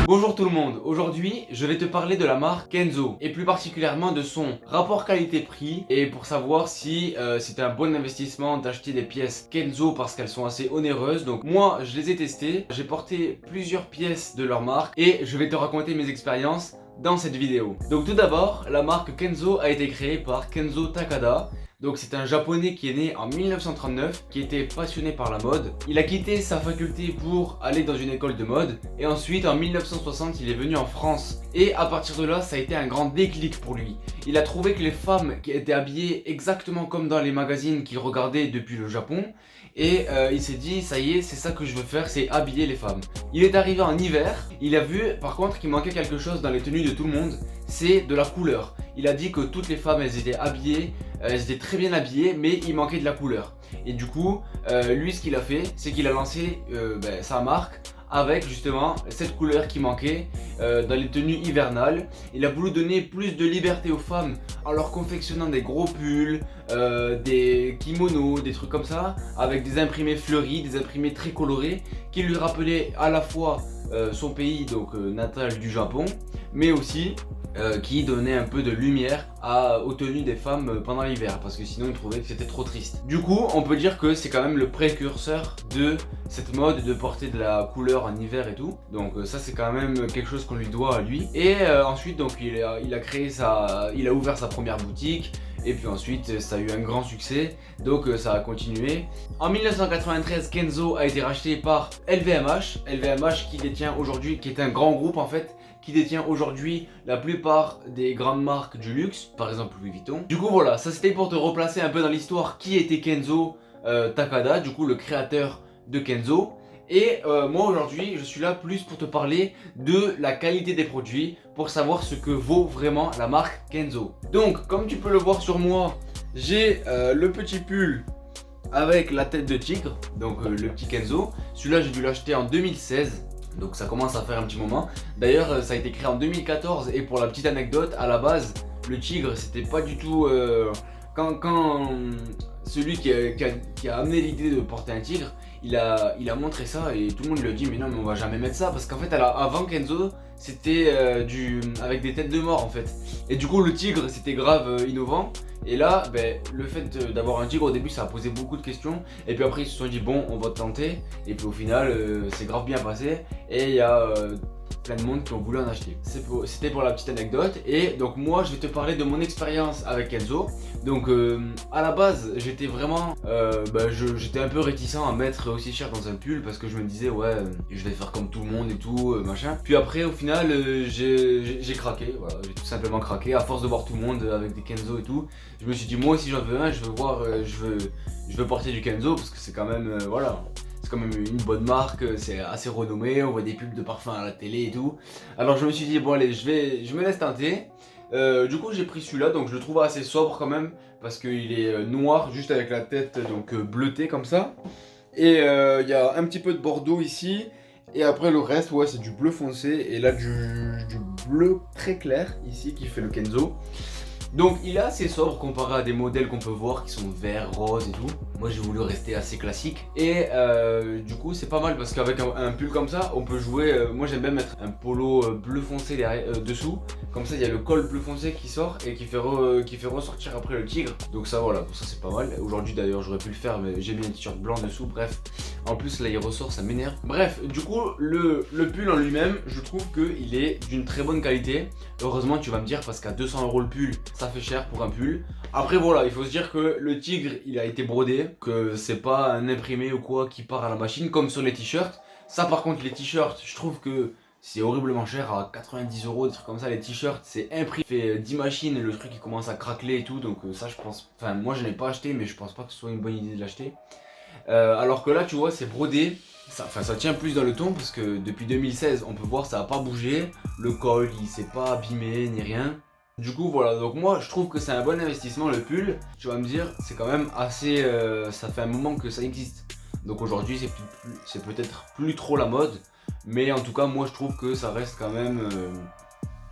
Bonjour tout le monde, aujourd'hui je vais te parler de la marque Kenzo et plus particulièrement de son rapport qualité-prix et pour savoir si c'était un bon investissement d'acheter des pièces Kenzo parce qu'elles sont assez onéreuses. Donc moi je les ai testées, j'ai porté plusieurs pièces de leur marque et je vais te raconter mes expériences dans cette vidéo. Donc tout d'abord, la marque Kenzo a été créée par Kenzo Takada. Donc c'est un japonais qui est né en 1939, qui était passionné par la mode. Il a quitté sa faculté pour aller dans une école de mode et ensuite en 1960 il est venu en France. Et à partir de là ça a été un grand déclic pour lui. Il a trouvé que les femmes qui étaient habillées exactement comme dans les magazines qu'il regardait depuis le Japon. Et il s'est dit ça y est, c'est ça que je veux faire, c'est habiller les femmes. Il est arrivé en hiver, il a vu par contre qu'il manquait quelque chose dans les tenues de tout le monde, c'est de la couleur. Il a dit que toutes les femmes elles étaient habillées, elles étaient très bien habillées, mais il manquait de la couleur. Et du coup, lui ce qu'il a fait, c'est qu'il a lancé sa marque avec justement cette couleur qui manquait dans les tenues hivernales. Il a voulu donner plus de liberté aux femmes en leur confectionnant des gros pulls, des kimonos, des trucs comme ça, avec des imprimés fleuris, des imprimés très colorés qui lui rappelaient à la fois son pays donc natal du Japon, mais aussi qui donnait un peu de lumière aux tenues des femmes pendant l'hiver parce que sinon il trouvait que c'était trop triste. Du coup on peut dire que c'est quand même le précurseur de cette mode de porter de la couleur en hiver et tout. Donc ça c'est quand même quelque chose qu'on lui doit à lui. Et ensuite donc il a ouvert sa première boutique. Et puis ensuite ça a eu un grand succès, donc ça a continué. En 1993 Kenzo a été racheté par LVMH. LVMH qui détient aujourd'hui, qui est un grand groupe en fait, qui détient aujourd'hui la plupart des grandes marques du luxe, par exemple Louis Vuitton. Du coup voilà, ça c'était pour te replacer un peu dans l'histoire qui était Kenzo Takada, du coup le créateur de Kenzo. Et moi aujourd'hui je suis là plus pour te parler de la qualité des produits, pour savoir ce que vaut vraiment la marque Kenzo. Donc comme tu peux le voir sur moi, j'ai le petit pull avec la tête de tigre, donc le petit Kenzo. Celui-là j'ai dû l'acheter en 2016. Donc ça commence à faire un petit moment. D'ailleurs ça a été créé en 2014 et pour la petite anecdote, à la base le tigre c'était pas du tout... Quand celui qui a amené l'idée de porter un tigre, il a montré ça et tout le monde lui a dit mais non mais on va jamais mettre ça parce qu'en fait avant Kenzo c'était avec des têtes de mort en fait. Et du coup le tigre c'était grave innovant. Et là, le fait d'avoir un tigre au début ça a posé beaucoup de questions. Et puis après ils se sont dit bon on va tenter. Et puis au final c'est grave bien passé. Et il y a plein de monde qui ont voulu en acheter. C'était pour la petite anecdote. Et donc moi je vais te parler de mon expérience avec Kenzo. Donc à la base j'étais vraiment j'étais un peu réticent à mettre aussi cher dans un pull parce que je me disais ouais je vais faire comme tout le monde et tout machin. Puis après au final j'ai craqué, voilà, j'ai tout simplement craqué à force de voir tout le monde avec des Kenzo et tout. Je me suis dit moi aussi j'en veux un, je veux porter du Kenzo parce que c'est quand même voilà. C'est quand même une bonne marque, c'est assez renommé, on voit des pubs de parfums à la télé et tout. Alors je me suis dit bon allez je me laisse tenter. Du coup j'ai pris celui-là, donc je le trouve assez sobre quand même parce qu'il est noir juste avec la tête donc bleutée comme ça. Et il y a un petit peu de bordeaux ici. Et après le reste ouais c'est du bleu foncé et là du bleu très clair ici qui fait le Kenzo. Donc il est assez sobre comparé à des modèles qu'on peut voir qui sont verts, roses et tout. Moi j'ai voulu rester assez classique. Et du coup c'est pas mal parce qu'avec un pull comme ça on peut jouer. Moi j'aime bien mettre un polo bleu foncé dessous. Comme ça il y a le col bleu foncé qui sort et qui fait ressortir après le tigre. Donc ça voilà, pour ça c'est pas mal. Aujourd'hui d'ailleurs j'aurais pu le faire mais j'ai mis un t-shirt blanc dessous, bref. En plus là il ressort, ça m'énerve. Bref, du coup le pull en lui-même je trouve qu'il est d'une très bonne qualité. Heureusement tu vas me dire parce qu'à 200 € le pull ça fait cher pour un pull. Après voilà, il faut se dire que le tigre il a été brodé, que c'est pas un imprimé ou quoi qui part à la machine comme sur les t-shirts. Ça par contre les t-shirts je trouve que c'est horriblement cher à 90 €, des trucs comme ça. Les t-shirts c'est imprimé, fait 10 machines et le truc il commence à craqueler et tout. Donc ça je pense, enfin moi je n'ai pas acheté mais je pense pas que ce soit une bonne idée de l'acheter. Alors que là tu vois c'est brodé. Ça tient plus dans le ton parce que depuis 2016 on peut voir ça a pas bougé. Le col il s'est pas abîmé ni rien. Du coup voilà, donc moi je trouve que c'est un bon investissement le pull. Tu vas me dire c'est quand même assez, ça fait un moment que ça existe. Donc aujourd'hui c'est peut-être plus trop la mode. Mais en tout cas moi je trouve que ça reste quand même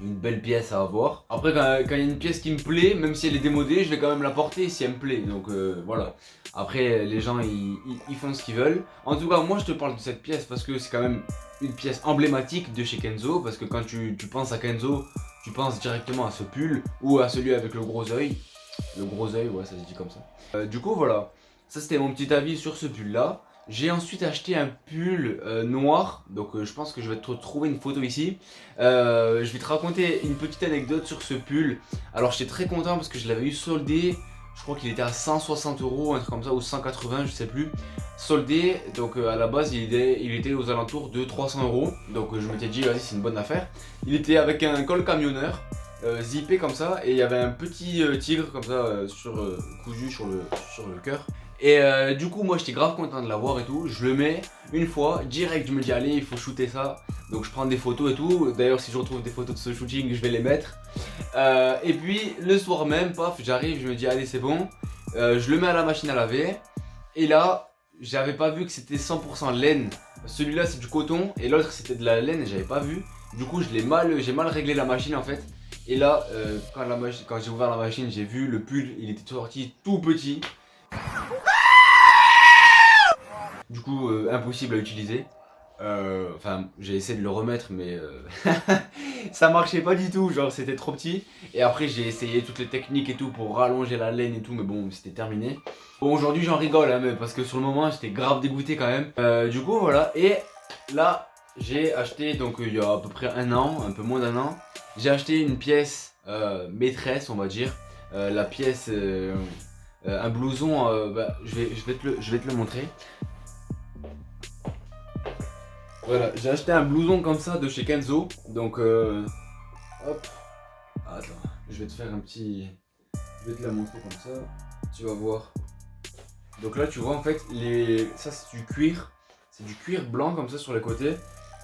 une belle pièce à avoir. Après quand il y a une pièce qui me plaît, même si elle est démodée, je vais quand même la porter si elle me plaît. Donc voilà. Après les gens ils font ce qu'ils veulent. En tout cas moi je te parle de cette pièce parce que c'est quand même une pièce emblématique de chez Kenzo. Parce que quand tu penses à Kenzo, tu penses directement à ce pull ou à celui avec le gros œil. Le gros œil, ouais, ça se dit comme ça. Du coup, voilà. Ça, c'était mon petit avis sur ce pull-là. J'ai ensuite acheté un pull noir. Donc, je pense que je vais te trouver une photo ici. Je vais te raconter une petite anecdote sur ce pull. Alors, j'étais très content parce que je l'avais eu soldé. Je crois qu'il était à 160 euros, un truc comme ça, ou 180, je sais plus. Soldé, donc à la base, il était aux alentours de 300 euros. Donc, je m'étais dit, vas-y, c'est une bonne affaire. Il était avec un col camionneur. Zippé comme ça, et il y avait un petit tigre comme ça cousu sur le cœur. Et du coup moi j'étais grave content de l'avoir et tout. Je le mets une fois direct, je me dis allez il faut shooter ça. Donc je prends des photos et tout. D'ailleurs si je retrouve des photos de ce shooting je vais les mettre. Et puis le soir même, paf, j'arrive, je me dis allez c'est bon. Je le mets à la machine à laver. Et là j'avais pas vu que c'était 100% laine. Celui-là c'est du coton et l'autre c'était de la laine et j'avais pas vu. Du coup j'ai mal réglé la machine en fait. Et là, quand j'ai ouvert la machine, j'ai vu le pull, il était sorti tout petit. Du coup, impossible à utiliser. Enfin, j'ai essayé de le remettre, mais ça marchait pas du tout. Genre, c'était trop petit. Et après, j'ai essayé toutes les techniques et tout pour rallonger la laine et tout, mais bon, c'était terminé. Bon, aujourd'hui, j'en rigole, hein, mais parce que sur le moment, j'étais grave dégoûté quand même. Du coup, voilà. Et là, j'ai acheté, donc il y a à peu près un an, un peu moins d'un an. J'ai acheté une pièce maîtresse, on va dire. La pièce, un blouson, je vais te le montrer. Voilà, j'ai acheté un blouson comme ça de chez Kenzo. Donc, hop. Attends, je vais te faire un petit. Je vais te la montrer comme ça. Tu vas voir. Donc là, tu vois, en fait, ça c'est du cuir. C'est du cuir blanc comme ça sur les côtés.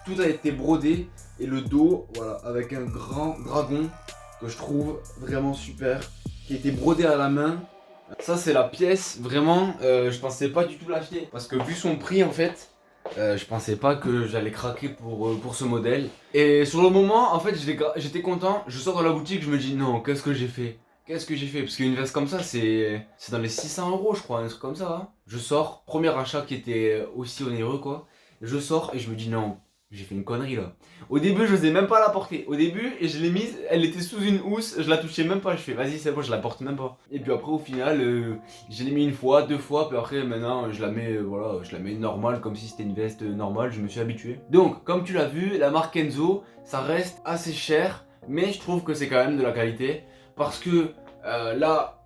Tout a été brodé et le dos, voilà, avec un grand dragon que je trouve vraiment super, qui a été brodé à la main. Ça c'est la pièce, vraiment, je pensais pas du tout l'acheter parce que vu son prix en fait, je pensais pas que j'allais craquer pour ce modèle. Et sur le moment, en fait, j'étais content, je sors de la boutique, je me dis non, qu'est-ce que j'ai fait? Qu'est-ce que j'ai fait? Parce qu'une veste comme ça, c'est dans les 600 euros, je crois, un truc comme ça. Hein. Je sors, premier achat qui était aussi onéreux, quoi. Je sors et je me dis non, j'ai fait une connerie là. Au début, je n'osais même pas la porter. Au début, et je l'ai mise, elle était sous une housse, je la touchais même pas. Je fais vas-y, c'est bon, je la porte même pas. Et puis après, au final, je l'ai mis une fois, deux fois, puis après, maintenant, je la mets, voilà, je la mets normale, comme si c'était une veste normale. Je me suis habitué. Donc, comme tu l'as vu, la marque Kenzo, ça reste assez cher, mais je trouve que c'est quand même de la qualité. Parce que là,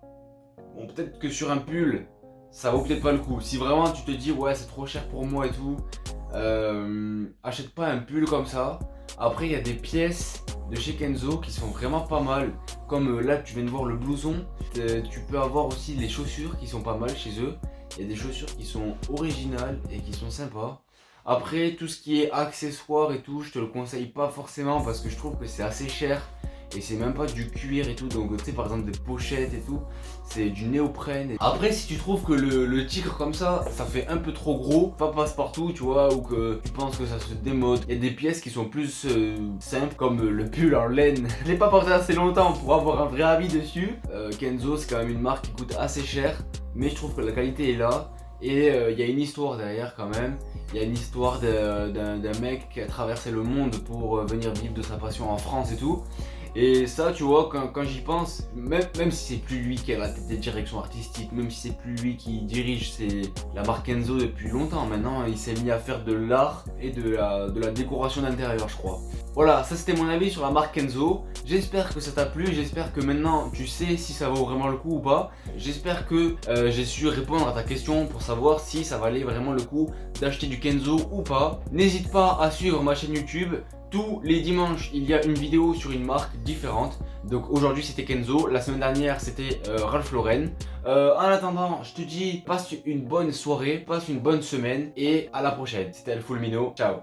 bon, peut-être que sur un pull, ça vaut peut-être pas le coup. Si vraiment tu te dis ouais c'est trop cher pour moi et tout, achète pas un pull comme ça. Après il y a des pièces de chez Kenzo qui sont vraiment pas mal. Comme là tu viens de voir le blouson. Tu peux avoir aussi les chaussures qui sont pas mal chez eux. Il y a des chaussures qui sont originales et qui sont sympas. Après tout ce qui est accessoires et tout, je te le conseille pas forcément parce que je trouve que c'est assez cher. Et c'est même pas du cuir et tout, donc tu sais par exemple des pochettes et tout, c'est du néoprène. Après si tu trouves que le tigre comme ça fait un peu trop gros, pas passe-partout tu vois, ou que tu penses que ça se démode, il y a des pièces qui sont plus simples comme le pull en laine. Je l'ai pas porté assez longtemps pour avoir un vrai avis dessus. Kenzo c'est quand même une marque qui coûte assez cher, mais je trouve que la qualité est là. Et il y a une histoire derrière quand même. Il y a une histoire d'un mec qui a traversé le monde pour venir vivre de sa passion en France et tout. Et ça, tu vois, quand j'y pense, même si c'est plus lui qui a la tête des directions artistiques, même si c'est plus lui qui dirige la marque Kenzo depuis longtemps, maintenant il s'est mis à faire de l'art et de la décoration d'intérieur, je crois. Voilà, ça c'était mon avis sur la marque Kenzo. J'espère que ça t'a plu, j'espère que maintenant tu sais si ça vaut vraiment le coup ou pas. J'espère que j'ai su répondre à ta question pour savoir si ça valait vraiment le coup d'acheter du Kenzo ou pas. N'hésite pas à suivre ma chaîne YouTube. Tous les dimanches, il y a une vidéo sur une marque différente. Donc aujourd'hui c'était Kenzo, la semaine dernière c'était Ralph Lauren. En attendant, je te dis, passe une bonne soirée, passe une bonne semaine et à la prochaine. C'était El Fulmino, ciao.